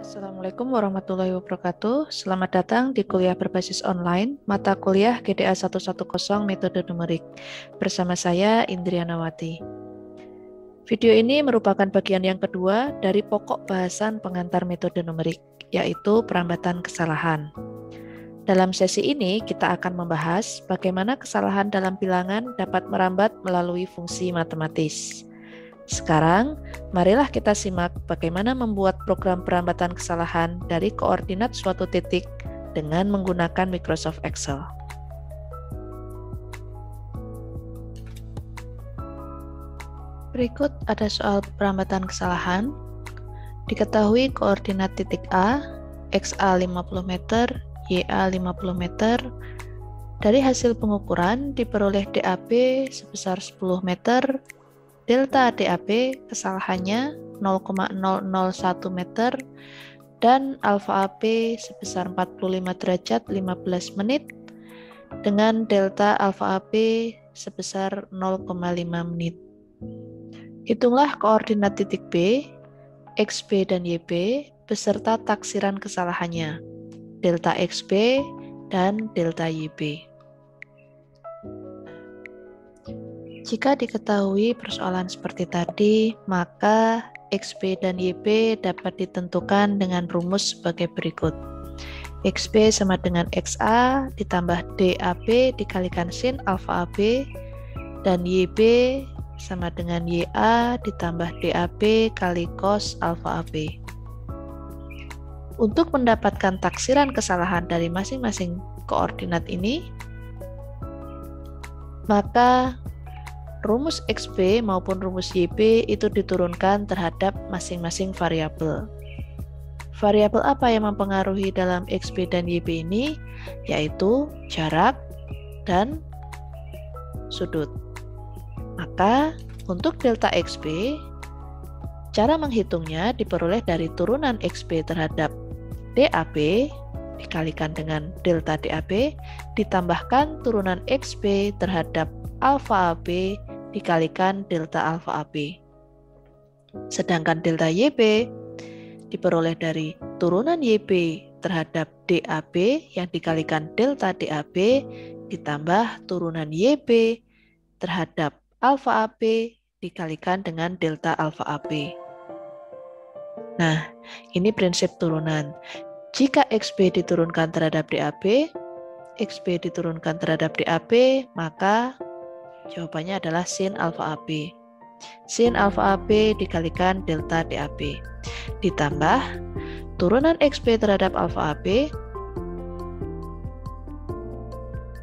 Assalamualaikum warahmatullahi wabarakatuh. Selamat datang di kuliah berbasis online, mata kuliah GDA 110 Metode Numerik. Bersama saya, Indrianawati. Video ini merupakan bagian yang kedua dari pokok bahasan pengantar metode numerik, yaitu perambatan kesalahan. Dalam sesi ini, kita akan membahas bagaimana kesalahan dalam bilangan dapat merambat melalui fungsi matematis. Sekarang, marilah kita simak bagaimana membuat program perambatan kesalahan dari koordinat suatu titik dengan menggunakan Microsoft Excel. Berikut ada soal perambatan kesalahan. Diketahui koordinat titik A, XA 50 meter, YA 50 meter. Dari hasil pengukuran diperoleh DAP sebesar 10 meter, delta DAP kesalahannya 0,001 meter, dan alfa AP sebesar 45 derajat 15 menit, dengan delta alfa AP sebesar 0,5 menit. Hitunglah koordinat titik B, XB dan YB beserta taksiran kesalahannya, delta XB dan delta YB. Jika diketahui persoalan seperti tadi, maka XB dan YB dapat ditentukan dengan rumus sebagai berikut. XB sama dengan XA ditambah DAP dikalikan sin alfa AB, dan YB sama dengan YA ditambah DAP kali cos alfa AB. Untuk mendapatkan taksiran kesalahan dari masing-masing koordinat ini, maka rumus XB maupun rumus YB itu diturunkan terhadap masing-masing variabel. Variabel apa yang mempengaruhi dalam XB dan YB ini? Yaitu jarak dan sudut. Maka untuk delta XB, cara menghitungnya diperoleh dari turunan XB terhadap DAP dikalikan dengan delta DAP ditambahkan turunan XB terhadap alfa AB dikalikan delta alfa AB. Sedangkan delta YB diperoleh dari turunan YB terhadap DAP yang dikalikan delta DAP ditambah turunan YB terhadap alfa AB dikalikan dengan delta alfa AB. Nah, ini prinsip turunan. Jika XB diturunkan terhadap DAP, XB diturunkan terhadap DAP, maka jawabannya adalah sin alfa AB. Sin alfa AB dikalikan delta DAP. Ditambah turunan XB terhadap alfa AB,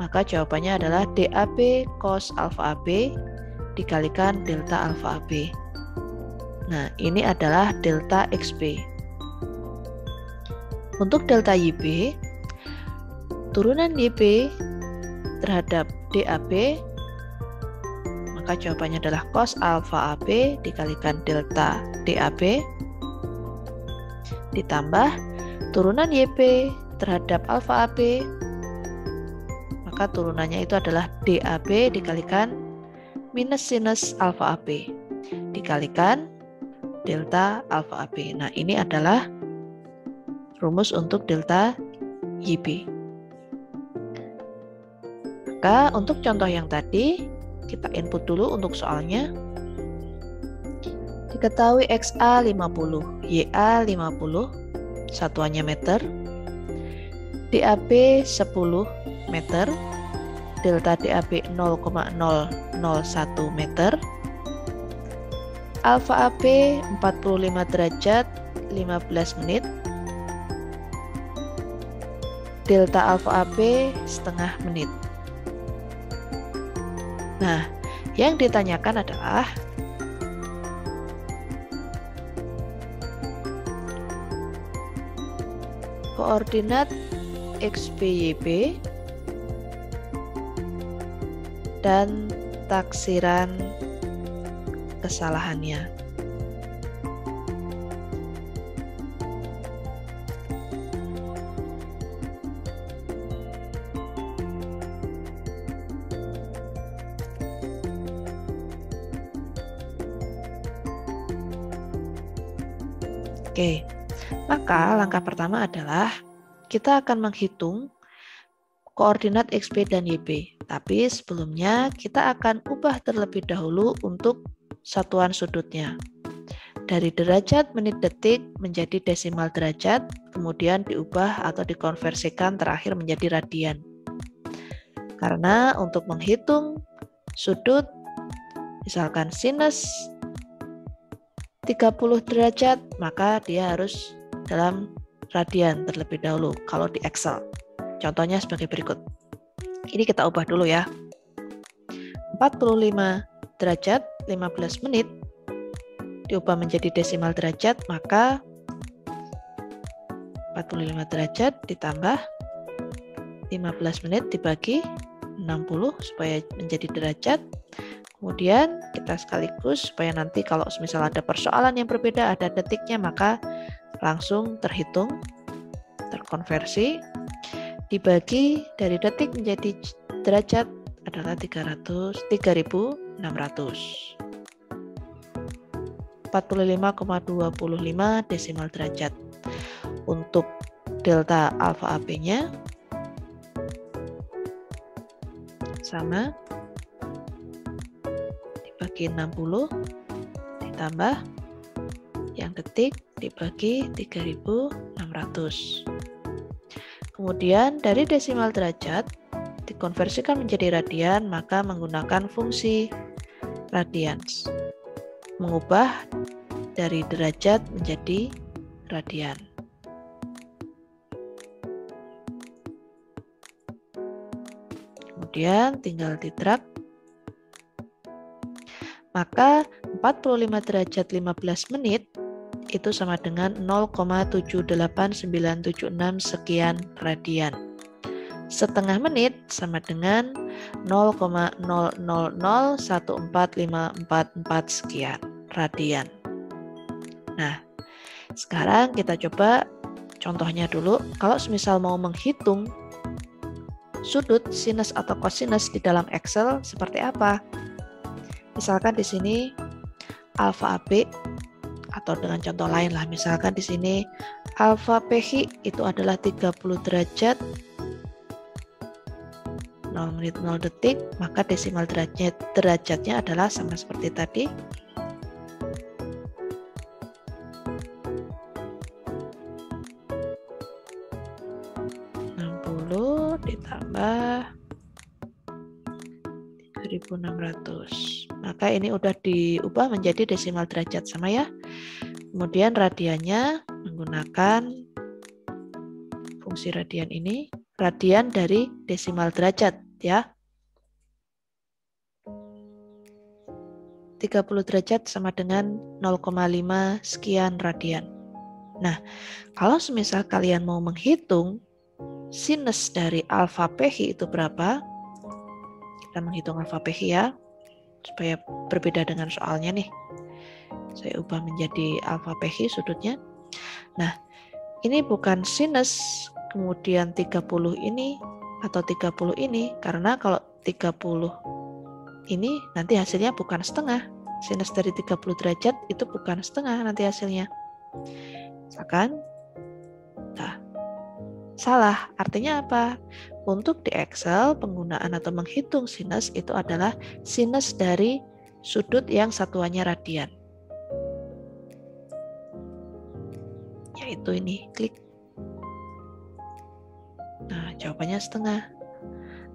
maka jawabannya adalah DAP cos alfa AB dikalikan delta alfa AB. Nah, ini adalah delta XB. Untuk delta YB, turunan YB terhadap DAP, maka jawabannya adalah cos alfa AB dikalikan delta DAP, ditambah turunan YB terhadap alfa AB, maka turunannya itu adalah DAP dikalikan minus sinus alfa AB dikalikan delta alfa AB. Nah, ini adalah rumus untuk delta YB. Maka untuk contoh yang tadi, kita input dulu untuk soalnya. Diketahui XA 50, YA 50, satuannya meter, DAP 10 meter, delta DAP 0,001 meter, alfa AB 45 derajat 15 menit, delta alfa AB setengah menit. Nah, yang ditanyakan adalah koordinat XB-YB dan taksiran kesalahannya. Oke, Maka langkah pertama adalah kita akan menghitung koordinat XP dan YP. Tapi sebelumnya kita akan ubah terlebih dahulu untuk satuan sudutnya. Dari derajat menit detik menjadi desimal derajat, kemudian diubah atau dikonversikan terakhir menjadi radian. Karena untuk menghitung sudut, misalkan sinus 30 derajat, maka dia harus dalam radian terlebih dahulu kalau di Excel. Contohnya sebagai berikut. Ini kita ubah dulu ya. 45 derajat 15 menit diubah menjadi desimal derajat, maka 45 derajat ditambah 15 menit dibagi 60 supaya menjadi derajat. Kemudian kita sekaligus supaya nanti kalau misal ada persoalan yang berbeda, ada detiknya, maka langsung terhitung, terkonversi, dibagi dari detik menjadi derajat adalah 3600. 45,25 desimal derajat. Untuk delta alfa AB-nya sama dibagi 60 ditambah yang detik dibagi 3600. Kemudian dari desimal derajat dikonversikan menjadi radian, maka menggunakan fungsi radians. Mengubah dari derajat menjadi radian. Kemudian tinggal diterap. Maka 45 derajat 15 menit itu sama dengan 0,78976 sekian radian. Setengah menit sama dengan 0,00014544 sekian radian. Nah, sekarang kita coba contohnya dulu. Kalau misal mau menghitung sudut sinus atau kosinus di dalam Excel seperti apa? Misalkan di sini alfa AB, atau dengan contoh lain lah, misalkan di sini alfa PH itu adalah 30 derajat 0 menit 0 detik, maka desimal derajatnya adalah sama seperti tadi. Ditambah 3600. Maka ini udah diubah menjadi desimal derajat sama ya. Kemudian radiannya menggunakan fungsi radian ini, radian dari desimal derajat ya. 30 derajat sama dengan 0,5 sekian radian. Nah, kalau semisal kalian mau menghitung sinus dari alfa PH itu berapa? Kita menghitung alfa PH ya, supaya berbeda dengan soalnya nih. Saya ubah menjadi alfa PH sudutnya. Nah, ini bukan sinus, kemudian 30 ini atau 30 ini, karena kalau 30 ini nanti hasilnya bukan setengah. Sinus dari 30 derajat itu bukan setengah nanti hasilnya. Misalkan, nah, salah, artinya apa? Untuk di Excel, penggunaan atau menghitung sinus itu adalah sinus dari sudut yang satuannya radian. Yaitu ini, klik. Nah, jawabannya setengah.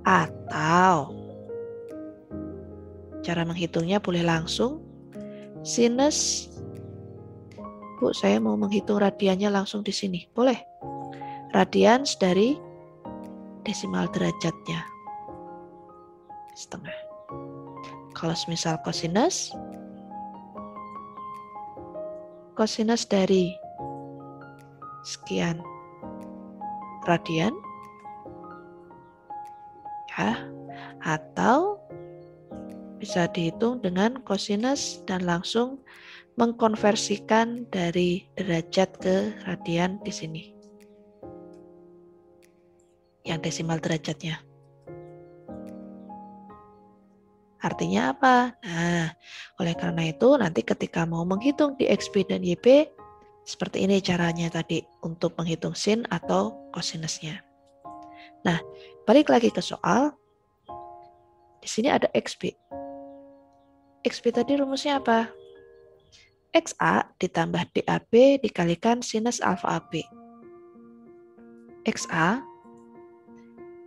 Atau, cara menghitungnya boleh langsung. Sinus, Bu, saya mau menghitung radiannya langsung di sini. Boleh. Radians dari desimal derajatnya setengah. Kalau misal kosinus dari sekian radian ya, atau bisa dihitung dengan kosinus dan langsung mengkonversikan dari derajat ke radian di sini. Yang desimal derajatnya. Artinya apa? Nah, oleh karena itu nanti ketika mau menghitung di XP dan YP, Seperti ini caranya tadi untuk menghitung sin atau kosinusnya. Nah, balik lagi ke soal. Di sini ada XB. XB tadi rumusnya apa? XA ditambah DAB dikalikan sinus alfa AB. XA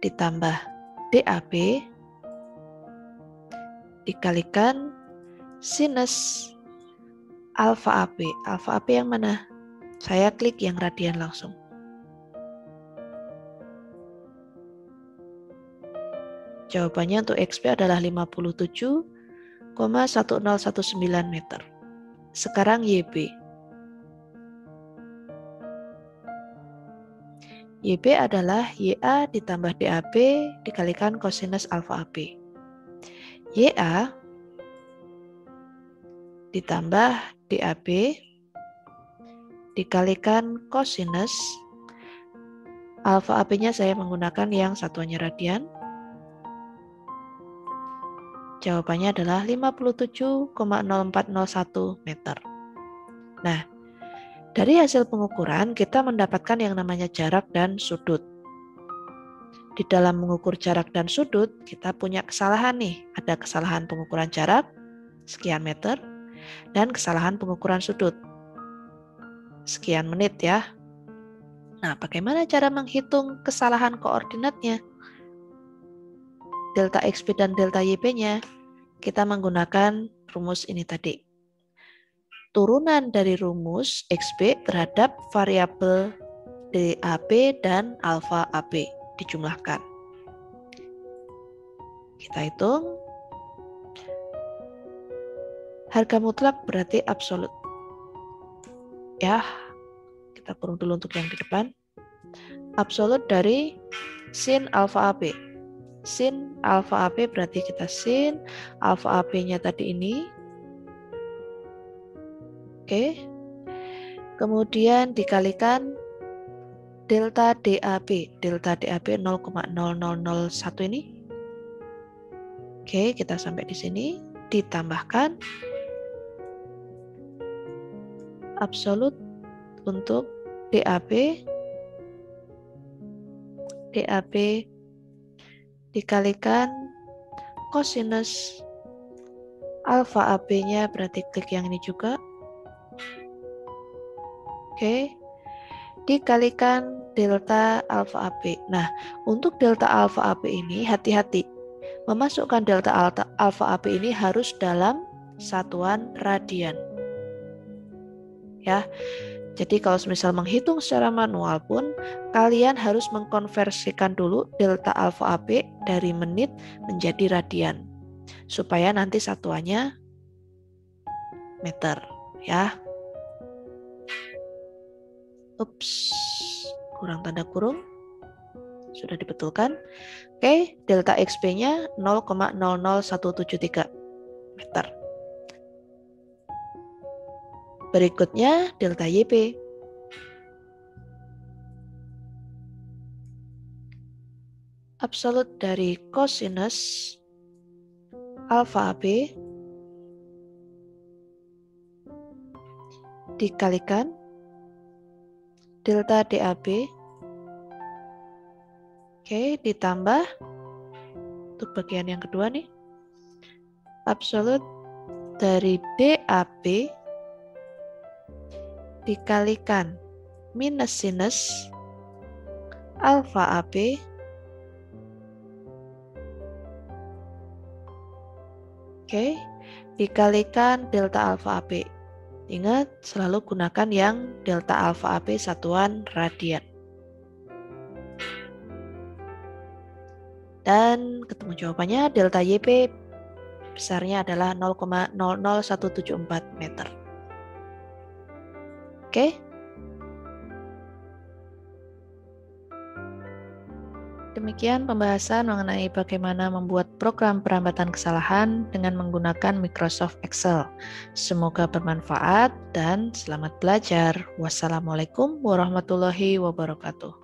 ditambah DAB dikalikan sinus alfa AB. Alfa AB yang mana? Saya klik yang radian langsung. Jawabannya untuk XB adalah 57,1019 meter. Sekarang YB. YB adalah YA ditambah DAB dikalikan kosinus alfa AB. YA ditambah DAB dikalikan kosinus alfa AB-nya saya menggunakan yang satuannya radian. Jawabannya adalah 57,0401 meter. Nah, dari hasil pengukuran kita mendapatkan yang namanya jarak dan sudut. Di dalam mengukur jarak dan sudut, kita punya kesalahan nih. Ada kesalahan pengukuran jarak, sekian meter, dan kesalahan pengukuran sudut, sekian menit ya. Nah, bagaimana cara menghitung kesalahan koordinatnya? Delta XB dan delta YB-nya, kita menggunakan rumus ini tadi. Turunan dari rumus XB terhadap variabel DAB dan alfa AB dijumlahkan. Kita hitung. Harga mutlak berarti absolut. Ya, kita kurung dulu untuk yang di depan. Absolut dari sin alfa AB. Sin alfa AB berarti kita sin alfa AB-nya tadi ini. Oke. Kemudian dikalikan delta DAB. Delta DAB 0,0001 ini. Oke, kita sampai di sini. Ditambahkan absolut untuk DAB. DAB dikalikan kosinus alfa AB-nya, berarti klik yang ini juga. Oke. Dikalikan delta alfa AB. Nah, untuk delta alfa AB ini hati-hati. Memasukkan delta alfa AB ini harus dalam satuan radian. Ya. Jadi kalau misal menghitung secara manual pun, kalian harus mengkonversikan dulu delta alfa AB dari menit menjadi radian. Supaya nanti satuannya meter. Ya. Ups, kurang tanda kurung. Sudah dibetulkan. Oke, delta XB-nya 0,00173 meter. Berikutnya delta YB. Absolut dari kosinus alfa AB dikalikan delta DAB. Oke, ditambah untuk bagian yang kedua nih. Absolut dari DAB dikalikan minus sinus alfa AB dikalikan delta alfa AB. Ingat, selalu gunakan yang delta alfa AB satuan radian. Dan ketemu jawabannya, delta YB besarnya adalah 0,00174 meter. Oke. Demikian pembahasan mengenai bagaimana membuat program perambatan kesalahan dengan menggunakan Microsoft Excel. Semoga bermanfaat dan selamat belajar. Wassalamualaikum warahmatullahi wabarakatuh.